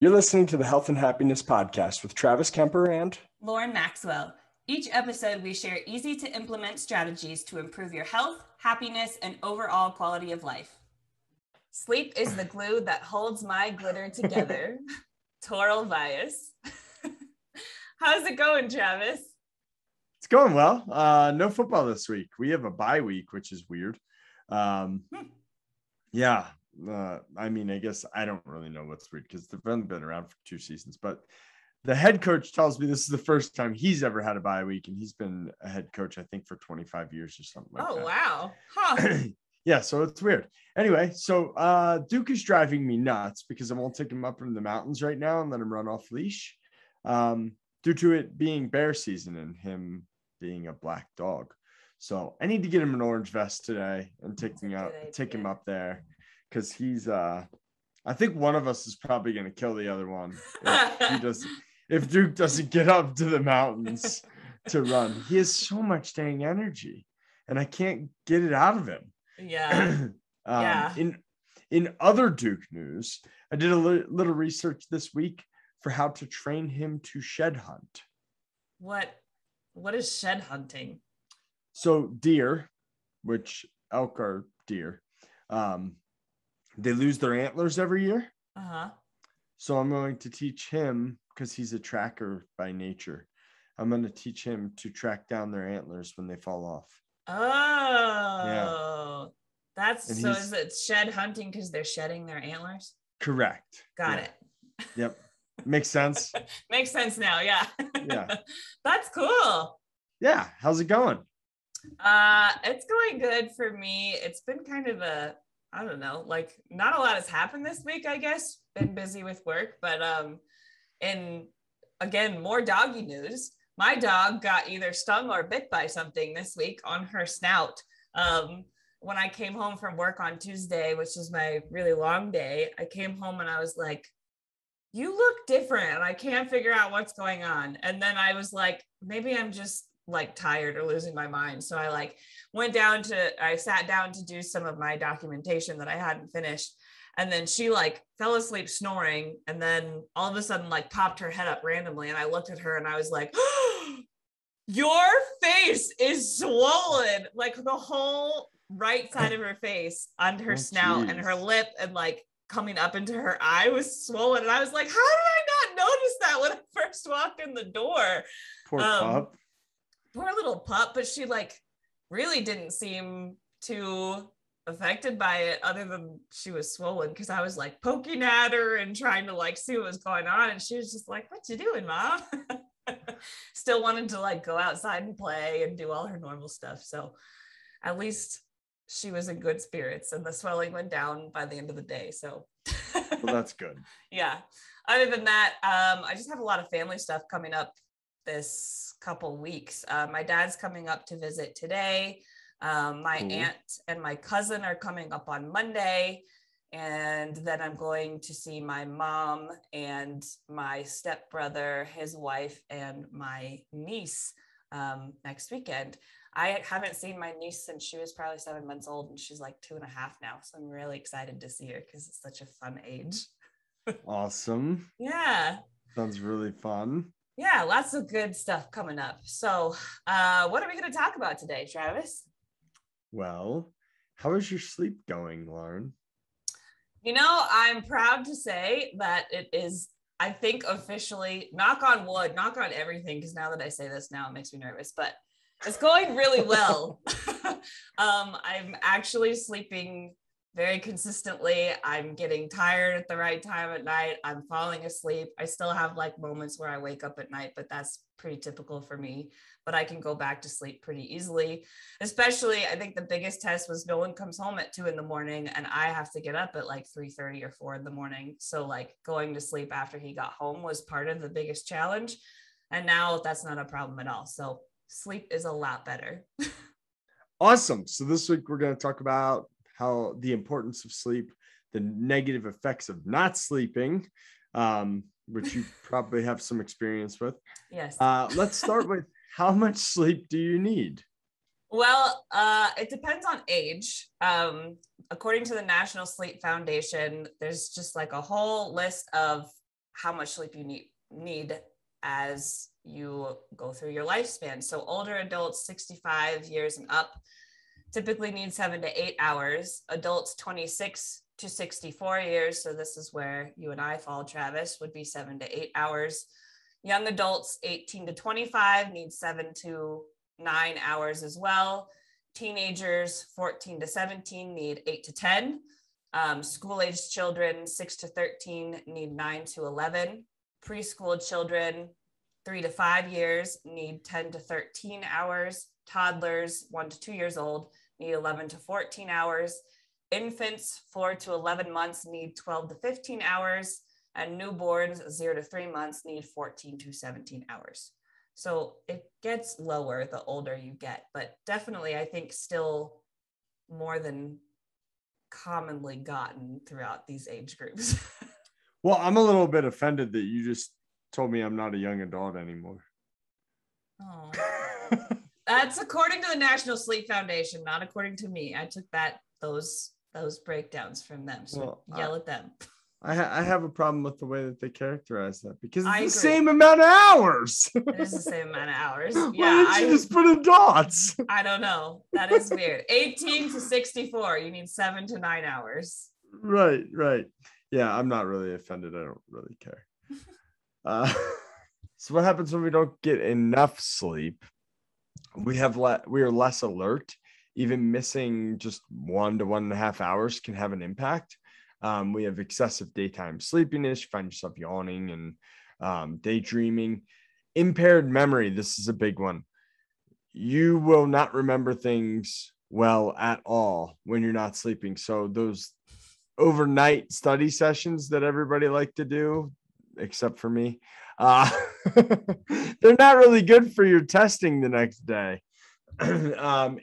You're listening to the Health and Happiness Podcast with Travis Kemper and Lauryn Maxwell. Each episode, we share easy to implement strategies to improve your health, happiness, and overall quality of life. Sleep is the glue that holds my glitter together. Toral bias. How's it going, Travis? It's going well. No football this week. We have a bye week, which is weird. Yeah. I guess I don't really know what's weird because they've only been around for 2 seasons, but the head coach tells me this is the first time he's ever had a bye week, and he's been a head coach, I think, for 25 years or something like that. Oh, wow. Huh. Yeah, so it's weird. Anyway, so Duke is driving me nuts because I won't take him up in the mountains right now and let him run off leash due to it being bear season and him being a black dog. So I need to get him an orange vest today and take him up there. Because he's I think one of us is probably going to kill the other one if Duke doesn't get up to the mountains to run. He has so much dang energy and I can't get it out of him. Yeah. In other Duke news, I did a little research this week for how to train him to shed hunt. What is shed hunting? So deer, which elk are deer, they lose their antlers every year. So I'm going to teach him, because he's a tracker by nature, I'm going to teach him to track down their antlers when they fall off. Oh, yeah. Is it shed hunting because they're shedding their antlers? Correct. Got it. Yep. Makes sense. Makes sense now. Yeah. Yeah. That's cool. Yeah. How's it going? It's going good for me. It's been kind of I don't know, like not a lot has happened this week, I guess. Been busy with work, but and again, more doggy news. My dog got either stung or bit by something this week on her snout. When I came home from work on Tuesday, which is my really long day, I came home and I was like, you look different and I can't figure out what's going on. And then I was like, maybe I'm just like tired or losing my mind. So I sat down to do some of my documentation that I hadn't finished. And then she fell asleep snoring. And then all of a sudden popped her head up randomly. And I looked at her and I was like, oh, your face is swollen. Like the whole right side of her face on her snout and her lip and coming up into her eye was swollen. And I was like, how did I not notice that when I first walked in the door? Poor pup. Poor little pup, but she really didn't seem too affected by it other than she was swollen because I was poking at her and trying to see what was going on. And she was just like, what you doing, Mom? Still wanted to go outside and play and do all her normal stuff. So at least she was in good spirits and the swelling went down by the end of the day. So well, that's good. Yeah. Other than that, I just have a lot of family stuff coming up this couple weeks. My dad's coming up to visit today. My aunt and my cousin are coming up on Monday. And then I'm going to see my mom and my stepbrother, his wife, and my niece next weekend. I haven't seen my niece since she was probably 7 months old, and she's 2.5 now. So I'm really excited to see her because it's such a fun age. Awesome. Yeah. Sounds really fun. Yeah, lots of good stuff coming up. So what are we going to talk about today, Travis? Well, how is your sleep going, Lauryn? I'm proud to say that it is, I think, officially, knock on wood, knock on everything, because now that I say this now, it makes me nervous, but it's going really well. I'm actually sleeping very consistently. I'm getting tired at the right time at night. I'm falling asleep. I still have moments where I wake up at night, but that's pretty typical for me. But I can go back to sleep pretty easily. Especially, I think the biggest test was no one comes home at 2 a.m. and I have to get up at 3:30 or 4 a.m. So going to sleep after he got home was part of the biggest challenge. And now that's not a problem at all. So sleep is a lot better. Awesome. So this week we're going to talk about how the importance of sleep, the negative effects of not sleeping, which you probably have some experience with. Yes. Let's start with how much sleep do you need? Well, it depends on age. According to the National Sleep Foundation, there's just a whole list of how much sleep you need as you go through your lifespan. So older adults, 65 years and up, typically need 7 to 8 hours. Adults 26 to 64 years, so this is where you and I fall, Travis, would be 7 to 8 hours. Young adults 18 to 25 need 7 to 9 hours as well. Teenagers 14 to 17 need 8 to 10. School-aged children 6 to 13 need 9 to 11. Preschool children 3 to 5 years need 10 to 13 hours. Toddlers 1 to 2 years old need 11 to 14 hours. Infants 4 to 11 months need 12 to 15 hours. And newborns 0 to 3 months need 14 to 17 hours. So it gets lower the older you get, but definitely I think still more than commonly gotten throughout these age groups. Well, I'm a little bit offended that you just told me I'm not a young adult anymore. Oh, that's according to the National Sleep Foundation, not according to me. I took those breakdowns from them. So yell at them. I have a problem with the way that they characterize that because it's I the agree. same amount of hours. It is the same amount of hours. Why Yeah, didn't you just put in dots? I don't know. That is weird. 18 to 64, you need 7 to 9 hours. Right. Yeah, I'm not really offended. I don't really care. So what happens when we don't get enough sleep? We are less alert. Even missing just 1 to 1.5 hours can have an impact. We have excessive daytime sleepiness. You find yourself yawning and daydreaming. Impaired memory. This is a big one. You will not remember things well at all when you're not sleeping. So those overnight study sessions that everybody like to do, except for me, they're not really good for your testing the next day.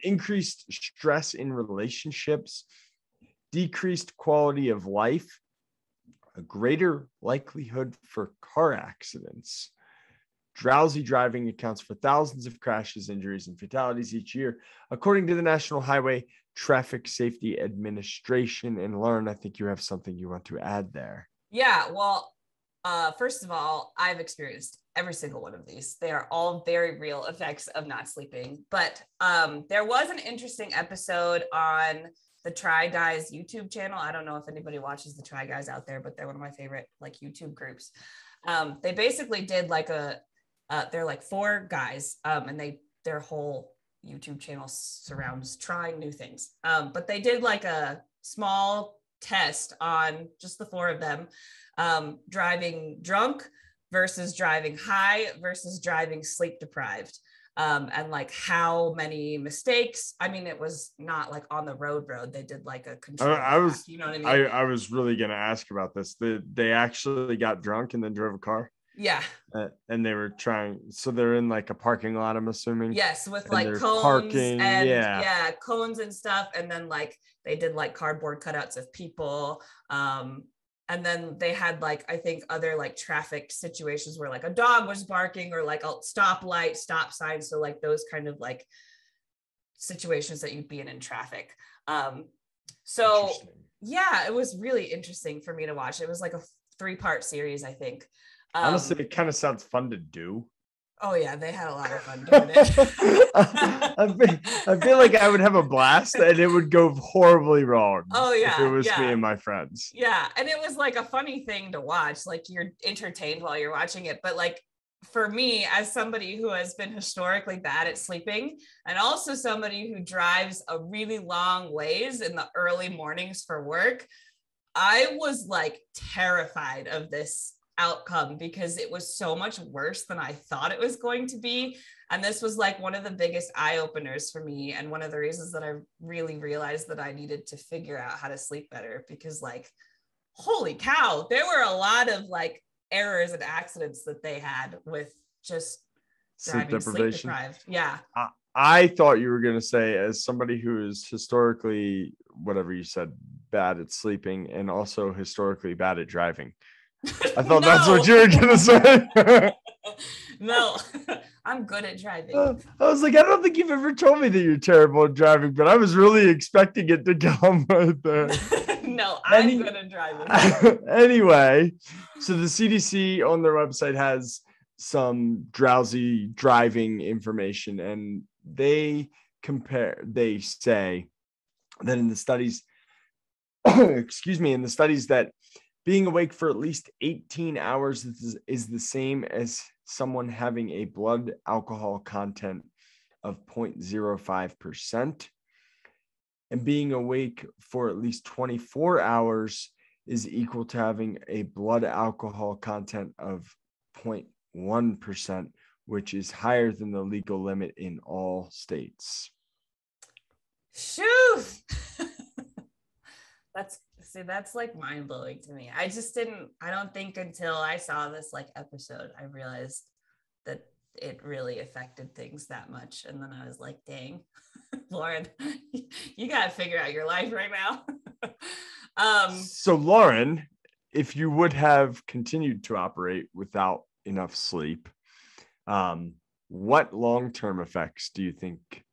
Increased stress in relationships, decreased quality of life, a greater likelihood for car accidents. Drowsy driving accounts for thousands of crashes, injuries, and fatalities each year, according to the National Highway Traffic Safety Administration. And Lauren, I think you have something you want to add there. Yeah, well, first of all, I've experienced every single one of these. They are all very real effects of not sleeping. But there was an interesting episode on the Try Guys YouTube channel. I don't know if anybody watches the Try Guys out there, but they're one of my favorite like YouTube groups. They basically did like they're like 4 guys, and their whole YouTube channel surrounds trying new things. But they did like a small test on just the 4 of them, driving drunk versus driving high versus driving sleep deprived. And like how many mistakes. I mean, it was not like on the road. They did like a control. You know what I mean? I was really going to ask about this. They actually got drunk and then drove a car. Yeah. And they were trying. So they're in like a parking lot, I'm assuming. Yes. With and like cones parking, and cones and stuff. And then like they did like cardboard cutouts of people. And then they had like, I think other like traffic situations where like a dog was barking or like a stoplight, stop sign. So like those kind of like situations that you'd be in traffic. So yeah, it was really interesting for me to watch. It was like a 3-part series, I think. Honestly, it kind of sounds fun to do. Oh yeah, they had a lot of fun doing it. I feel like I would have a blast and it would go horribly wrong. Oh yeah, if it was me and my friends. Yeah, and it was like a funny thing to watch. Like you're entertained while you're watching it, but like for me, as somebody who has been historically bad at sleeping, and also somebody who drives a really long ways in the early mornings for work, I was like terrified of this outcome because it was so much worse than I thought it was going to be. And this was like one of the biggest eye openers for me. And one of the reasons that I really realized that I needed to figure out how to sleep better, because like, holy cow, there were a lot of like errors and accidents that they had with just driving sleep deprived. Yeah. I thought you were going to say, as somebody who is historically, whatever you said, bad at sleeping and also historically bad at driving. I thought that's what you were gonna say. No, I'm good at driving. I was like, I don't think you've ever told me that you're terrible at driving, but I was really expecting it to come right there. No, I'm good at driving. Anyway, so the CDC on their website has some drowsy driving information, and they say that in the studies, in the studies that being awake for at least 18 hours is the same as someone having a blood alcohol content of 0.05%. And being awake for at least 24 hours is equal to having a blood alcohol content of 0.1%, which is higher than the legal limit in all states. Shoo! That's like mind blowing to me. I don't think until I saw this like episode, I realized that it really affected things that much. And then I was like, dang, Lauryn, you got to figure out your life right now. So Lauryn, if you would have continued to operate without enough sleep, what long-term effects do you think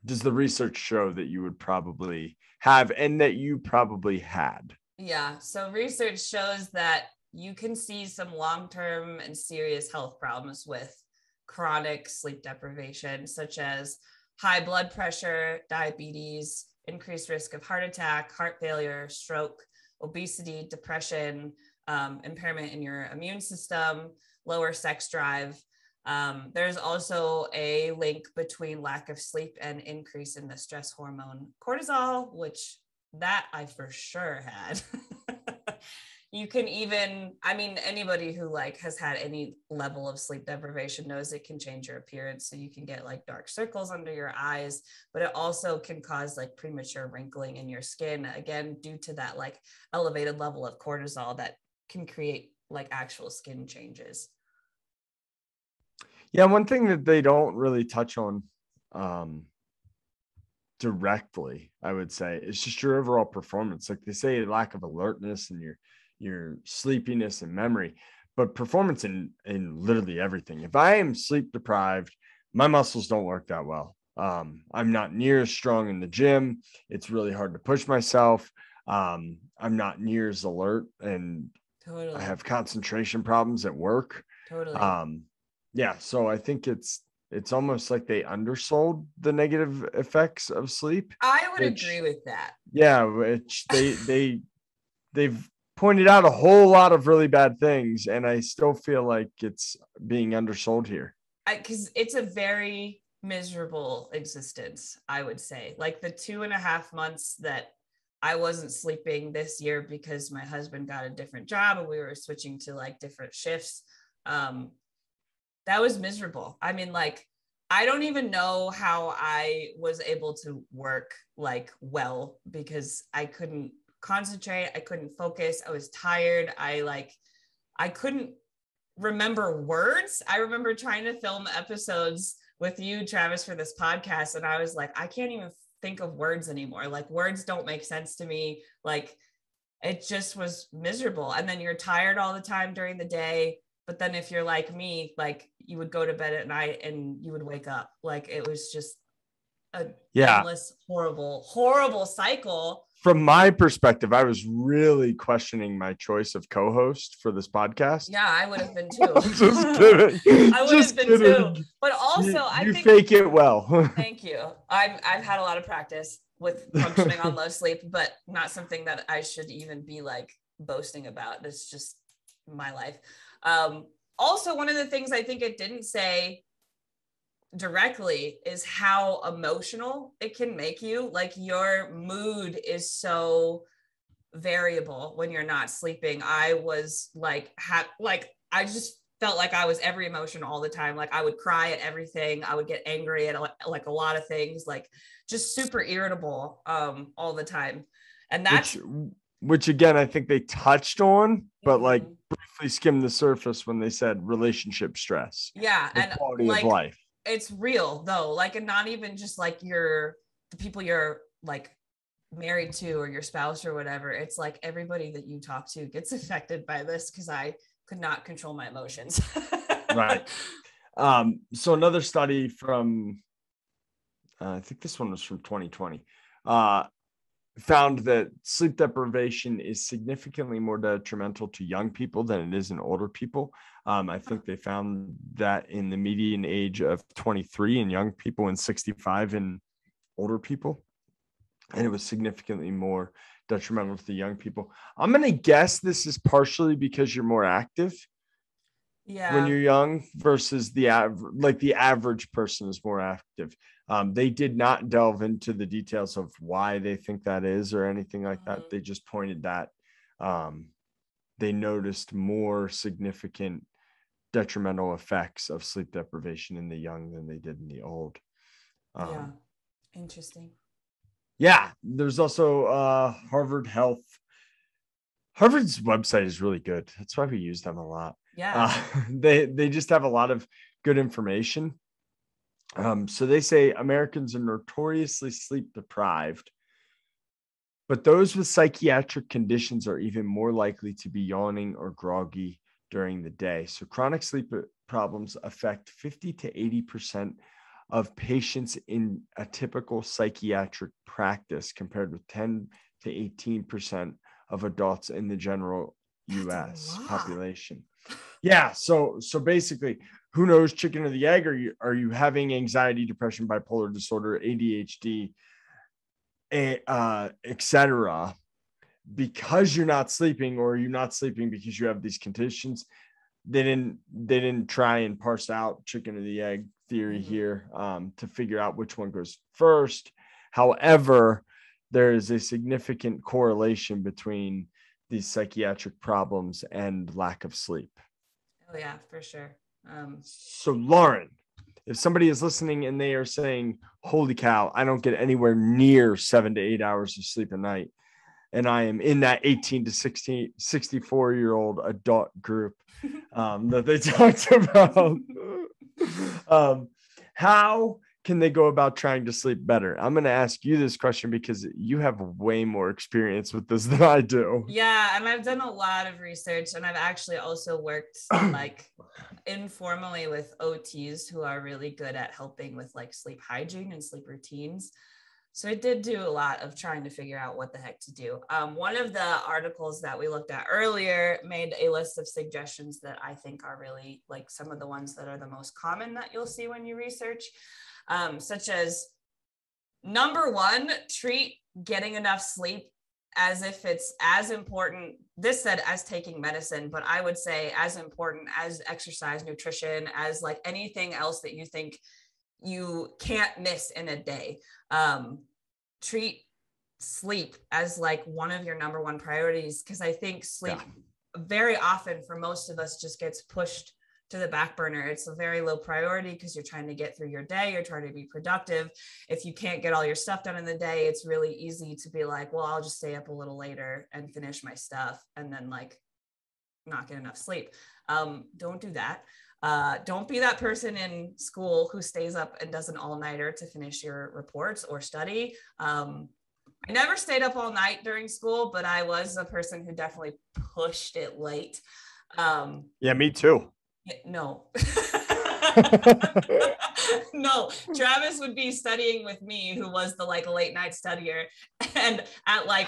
does the research show that you would probably have and that you probably had? Yeah, so research shows that you can see some long-term and serious health problems with chronic sleep deprivation, such as high blood pressure, diabetes, increased risk of heart attack, heart failure, stroke, obesity, depression, impairment in your immune system, lower sex drive. There's also a link between lack of sleep and increase in the stress hormone cortisol, which that I for sure had. You can even, anybody who like has had any level of sleep deprivation knows it can change your appearance. So you can get like dark circles under your eyes, but it also can cause like premature wrinkling in your skin, again, due to that like elevated level of cortisol that can create like actual skin changes. Yeah, one thing that they don't really touch on directly, I would say, is just your overall performance. Like they say, lack of alertness and your sleepiness and memory, but performance in literally everything. If I am sleep deprived, my muscles don't work that well. I'm not near as strong in the gym. It's really hard to push myself. I'm not near as alert, and Totally. I have concentration problems at work. Totally. Yeah, so I think it's almost like they undersold the negative effects of sleep. I would agree with that. Yeah, which they've pointed out a whole lot of really bad things, and I still feel like it's being undersold here. Because it's a very miserable existence, I would say. Like the 2.5 months that I wasn't sleeping this year because my husband got a different job and we were switching to like different shifts. That was miserable. I mean, like, I don't even know how I was able to work like well because I couldn't concentrate. I couldn't focus. I was tired. I couldn't remember words. I remember trying to film episodes with you, Travis, for this podcast. And I was like, I can't even think of words anymore. Like words don't make sense to me. Like it just was miserable. And then you're tired all the time during the day. But then if you're like me, like you would go to bed at night and you would wake up. Like it was just a endless, horrible, horrible cycle. From my perspective, I was really questioning my choice of co-host for this podcast. Yeah, I would have been too. Just kidding. I would have been too. But also, you fake it well. Thank you. I've had a lot of practice with functioning on low sleep, but not something that I should even be like boasting about. It's just my life. Also, one of the things I think it didn't say directly is how emotional it can make you. Like your mood is so variable when you're not sleeping. I was like, I just felt like I was every emotion all the time. Like I would cry at everything. I would get angry at like a lot of things, like just super irritable all the time. And that's which again, I think they touched on, but like briefly skimmed the surface when they said relationship stress. Yeah. And quality like, of life. It's real though. Like, and not even just like the people you're like married to or your spouse or whatever. It's like everybody that you talk to gets affected by this because I could not control my emotions. Right. So another study from, I think this one was from 2020, found that sleep deprivation is significantly more detrimental to young people than it is in older people. I think they found that in the median age of 23 in young people and 65 in older people. And it was significantly more detrimental to the young people. I'm going to guess this is partially because you're more active when you're young versus the average person is more active. They did not delve into the details of why they think that is or anything like that. They just pointed that they noticed more significant detrimental effects of sleep deprivation in the young than they did in the old. Interesting. Yeah, there's also Harvard Health. Harvard's website is really good. That's why we use them a lot. Yeah. They just have a lot of good information. So they say Americans are notoriously sleep deprived, but those with psychiatric conditions are even more likely to be yawning or groggy during the day. So chronic sleep problems affect 50 to 80% of patients in a typical psychiatric practice, compared with 10 to 18% of adults in the general U.S. population. Yeah. So basically, who knows, chicken or the egg? Are you having anxiety, depression, bipolar disorder, ADHD, etc. because you're not sleeping, or you're not sleeping because you have these conditions? They didn't try and parse out chicken or the egg theory here to figure out which one goes first. However, there is a significant correlation between these psychiatric problems and lack of sleep. Oh yeah, for sure. So Lauryn, if somebody is listening and they are saying, holy cow, I don't get anywhere near 7 to 8 hours of sleep a night, and I am in that 18 to 64-year-old adult group that they talked about, how can they go about trying to sleep better? I'm going to ask you this question because you have way more experience with this than I do. Yeah, and I've done a lot of research, and I've actually also worked like informally with OTs who are really good at helping with like sleep hygiene and sleep routines. So I did do a lot of trying to figure out what the heck to do. One of the articles that we looked at earlier made a list of suggestions that I think are really like some of the ones that are the most common that you'll see when you research, such as number one, treat getting enough sleep as if it's as important. This said as taking medicine, but I would say as important as exercise, nutrition, as like anything else that you think you can't miss in a day. Treat sleep as like one of your number one priorities, because I think sleep very often for most of us just gets pushed to the back burner. It's a very low priority because you're trying to get through your day, you're trying to be productive. If you can't get all your stuff done in the day, it's really easy to be like, well, I'll just stay up a little later and finish my stuff and then like not get enough sleep. Don't do that. Don't be that person in school who stays up and does an all-nighter to finish your reports or study. I never stayed up all night during school, but I was a person who definitely pushed it late. Yeah, me too. No. No, Travis would be studying with me, who was the like late night studier, and at like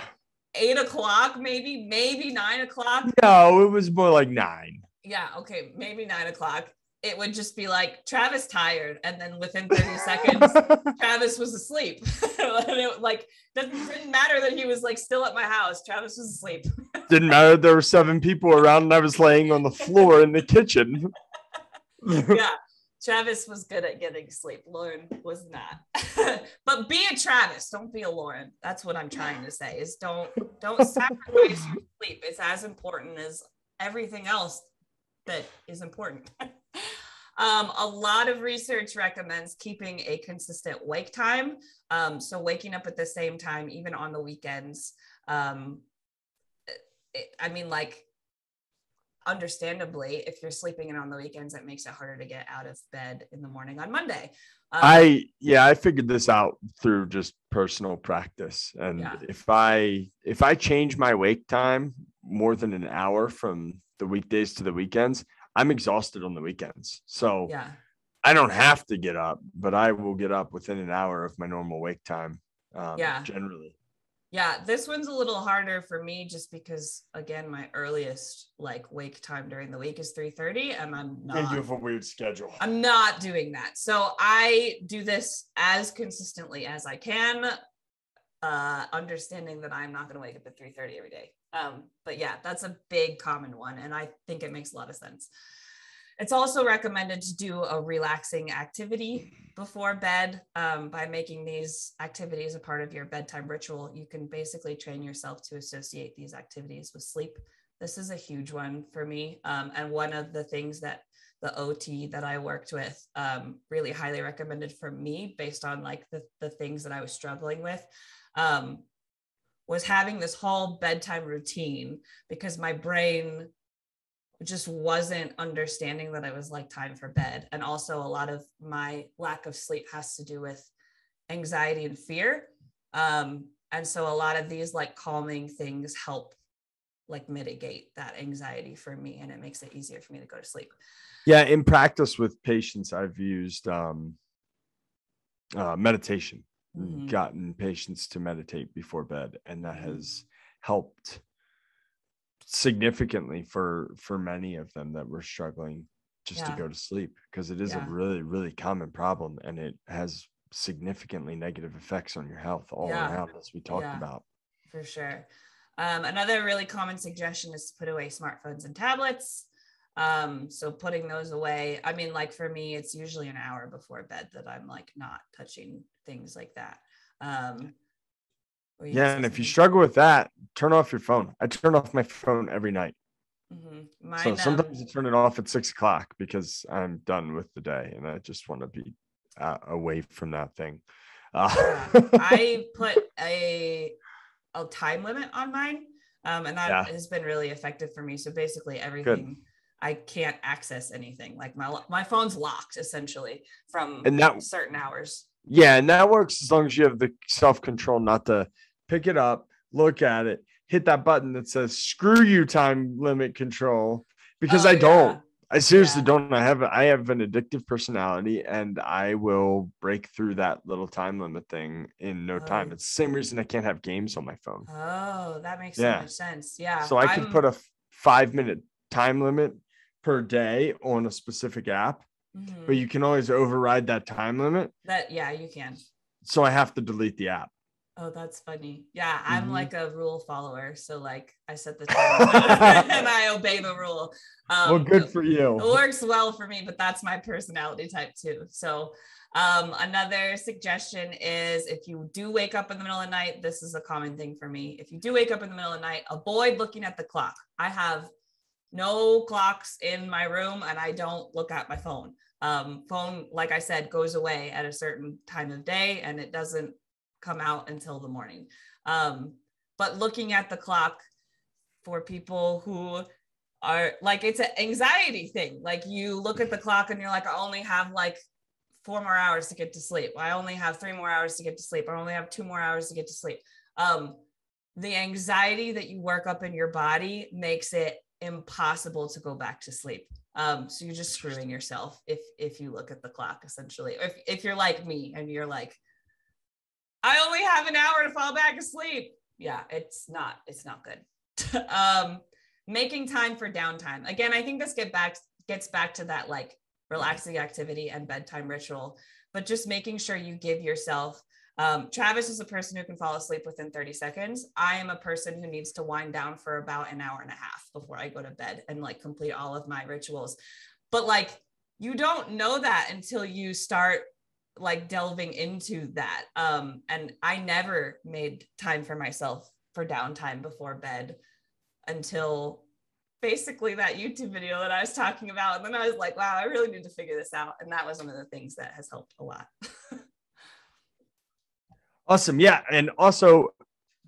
8 o'clock, maybe 9 o'clock. No, it was more like 9. Yeah, okay, maybe 9 o'clock. It would just be like, Travis tired, and then within 30 seconds, Travis was asleep. And it like didn't matter that he was like still at my house. Travis was asleep. Didn't matter. There were 7 people around, and I was laying on the floor in the kitchen. Yeah, Travis was good at getting sleep. Lauryn was not. But be a Travis, don't be a Lauryn. That's what I'm trying to say. Is don't sacrifice your sleep. It's as important as everything else that is important. A lot of research recommends keeping a consistent wake time. So waking up at the same time, even on the weekends. Understandably, if you're sleeping in on the weekends, it makes it harder to get out of bed in the morning on Monday. I figured this out through just personal practice. And if I change my wake time more than an hour from the weekdays to the weekends, I'm exhausted on the weekends. So I don't have to get up, but I will get up within an hour of my normal wake time. Generally. Yeah, this one's a little harder for me just because, again, my earliest like wake time during the week is 3:30, and And you have a weird schedule. I'm not doing that. So I do this as consistently as I can, understanding that I'm not going to wake up at 3:30 every day. But yeah, that's a big common one, and I think it makes a lot of sense. It's also recommended to do a relaxing activity before bed. By making these activities a part of your bedtime ritual, you can basically train yourself to associate these activities with sleep. This is a huge one for me. And one of the things that the OT that I worked with really highly recommended for me, based on like the things that I was struggling with, was having this whole bedtime routine, because my brain just wasn't understanding that it was like time for bed. And also a lot of my lack of sleep has to do with anxiety and fear. And so a lot of these like calming things help like mitigate that anxiety for me, and it makes it easier for me to go to sleep. Yeah, in practice with patients, I've used meditation, gotten patients to meditate before bed, and that has helped significantly for many of them that were struggling just to go to sleep, because it is a really, really common problem, and it has significantly negative effects on your health all around, as we talked about. For sure. Another really common suggestion is to put away smartphones and tablets. So putting those away, I mean, like for me, it's usually an hour before bed that I'm like not touching things like that. Yeah, and if you struggle with that, turn off your phone. I turn off my phone every night. So sometimes I turn it off at 6 o'clock because I'm done with the day and I just want to be away from that thing. I put a time limit on mine, and that has been really effective for me. So basically everything, I can't access anything. Like my phone's locked essentially from certain hours. Yeah, and that works as long as you have the self-control not to pick it up, look at it, hit that button that says "screw you" time limit control. Because I don't. I seriously don't. I have an addictive personality, and I will break through that little time limit thing in no time. It's the same reason I can't have games on my phone. Oh, that makes so much sense. Yeah. So I can put a 5-minute time limit per day on a specific app, but you can always override that time limit. You can. So I have to delete the app. Oh, that's funny. Yeah, I'm like a rule follower. So like I set the time and I obey the rule. Well, good for you. It works well for me, but that's my personality type too. So another suggestion is, if you do wake up in the middle of the night, this is a common thing for me. If you do wake up in the middle of the night, avoid looking at the clock. I have no clocks in my room and I don't look at my phone. Phone, like I said, goes away at a certain time of day and it doesn't come out until the morning. But looking at the clock, for people who are like, it's an anxiety thing. Like you look at the clock and you're like, I only have like 4 more hours to get to sleep. I only have 3 more hours to get to sleep. I only have 2 more hours to get to sleep. The anxiety that you work up in your body makes it impossible to go back to sleep. So you're just screwing yourself if you look at the clock, essentially. If you're like me and you're like, I only have an hour to fall back asleep. Yeah, it's not good. Making time for downtime. Again, I think this gets back to that like relaxing activity and bedtime ritual, but just making sure you give yourself, Travis is a person who can fall asleep within 30 seconds. I am a person who needs to wind down for about an hour and a half before I go to bed and like complete all of my rituals. But like, you don't know that until you start like delving into that. And I never made time for myself for downtime before bed until basically that YouTube video that I was talking about. And then I was like, wow, I really need to figure this out. And that was one of the things that has helped a lot. Awesome. Yeah. And also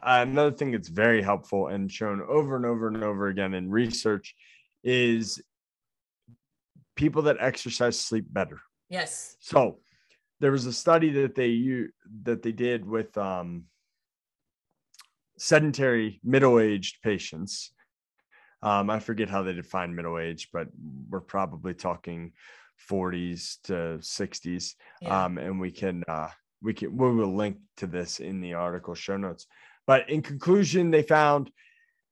another thing that's very helpful and shown over and over and over again in research is people that exercise sleep better. Yes. So there was a study that they did with sedentary middle-aged patients. I forget how they define middle-aged, but we're probably talking 40s to 60s. And we will link to this in the article show notes. But in conclusion, they found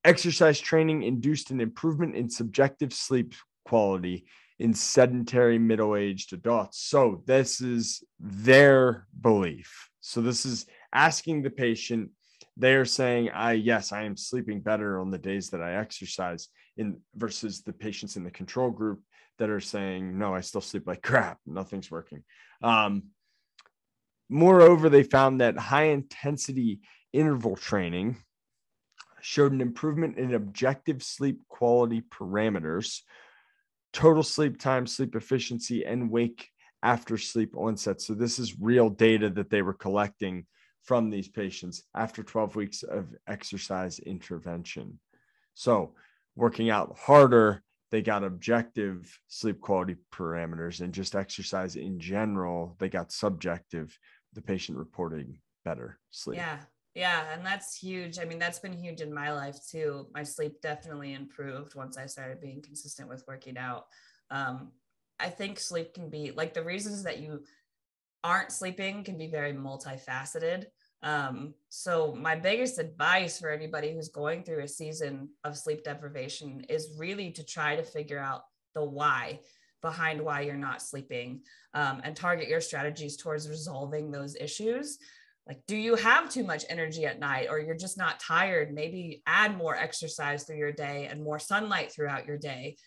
exercise training induced an improvement in subjective sleep quality in sedentary middle-aged adults. So this is their belief. So this is asking the patient. They are saying, yes, I am sleeping better on the days that I exercise, in versus the patients in the control group that are saying, no, I still sleep like crap. Nothing's working. Moreover, they found that high intensity interval training showed an improvement in objective sleep quality parameters, total sleep time, sleep efficiency, and wake after sleep onset. So this is real data that they were collecting from these patients after 12 weeks of exercise intervention. So working out harder, they got objective sleep quality parameters, and just exercise in general, they got subjective, the patient reporting better sleep. Yeah, and that's huge. I mean, that's been huge in my life too. My sleep definitely improved once I started being consistent with working out. I think sleep can be, like, the reasons that you aren't sleeping can be very multifaceted. So my biggest advice for anybody who's going through a season of sleep deprivation is really to try to figure out the why behind why you're not sleeping, and target your strategies towards resolving those issues. Like, do you have too much energy at night, or you're just not tired? Maybe add more exercise through your day and more sunlight throughout your day.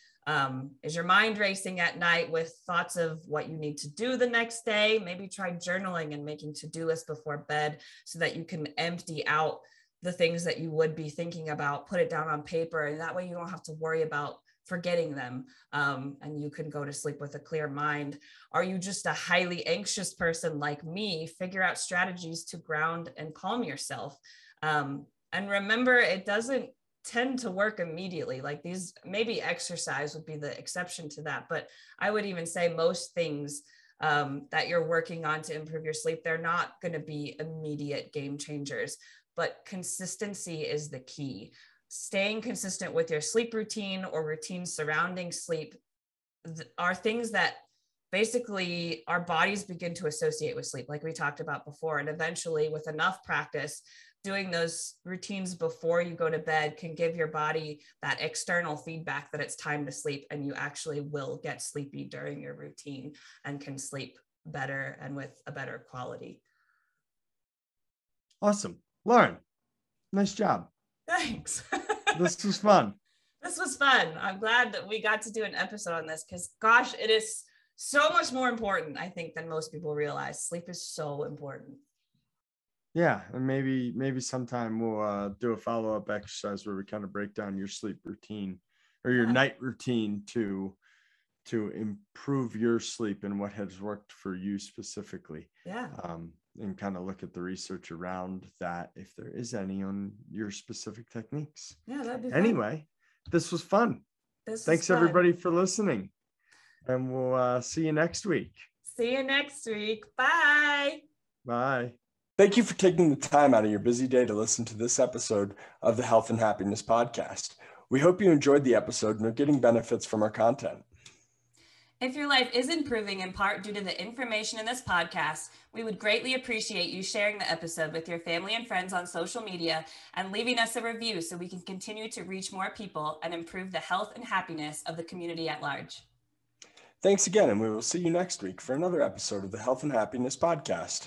Is your mind racing at night with thoughts of what you need to do the next day? Maybe try journaling and making to-do lists before bed so that you can empty out the things that you would be thinking about, put it down on paper, and that way you don't have to worry about forgetting them, and you can go to sleep with a clear mind. Are you just a highly anxious person like me? Figure out strategies to ground and calm yourself. And remember, it doesn't tend to work immediately. Like, these, maybe exercise would be the exception to that, but I would even say most things that you're working on to improve your sleep, they're not going to be immediate game changers, but consistency is the key. Staying consistent with your sleep routine or routines surrounding sleep are things that basically our bodies begin to associate with sleep, like we talked about before. And eventually, with enough practice, doing those routines before you go to bed can give your body that external feedback that it's time to sleep, and you actually will get sleepy during your routine and can sleep better and with a better quality. Awesome. Lauryn, nice job. Thanks. This was fun. This was fun. I'm glad that we got to do an episode on this, because gosh, it is so much more important, I think, than most people realize. Sleep is so important. Yeah, and maybe sometime we'll do a follow-up exercise where we kind of break down your sleep routine or your night routine to improve your sleep and what has worked for you specifically. Yeah. And kind of look at the research around that, if there is any, on your specific techniques. Yeah, that'd be fun. Anyway, this was fun. Thanks everybody for listening, and we'll see you next week. See you next week. Bye. Bye. Thank you for taking the time out of your busy day to listen to this episode of the Health and Happiness Podcast. We hope you enjoyed the episode and are getting benefits from our content. If your life is improving in part due to the information in this podcast, we would greatly appreciate you sharing the episode with your family and friends on social media and leaving us a review so we can continue to reach more people and improve the health and happiness of the community at large. Thanks again, and we will see you next week for another episode of the Health and Happiness Podcast.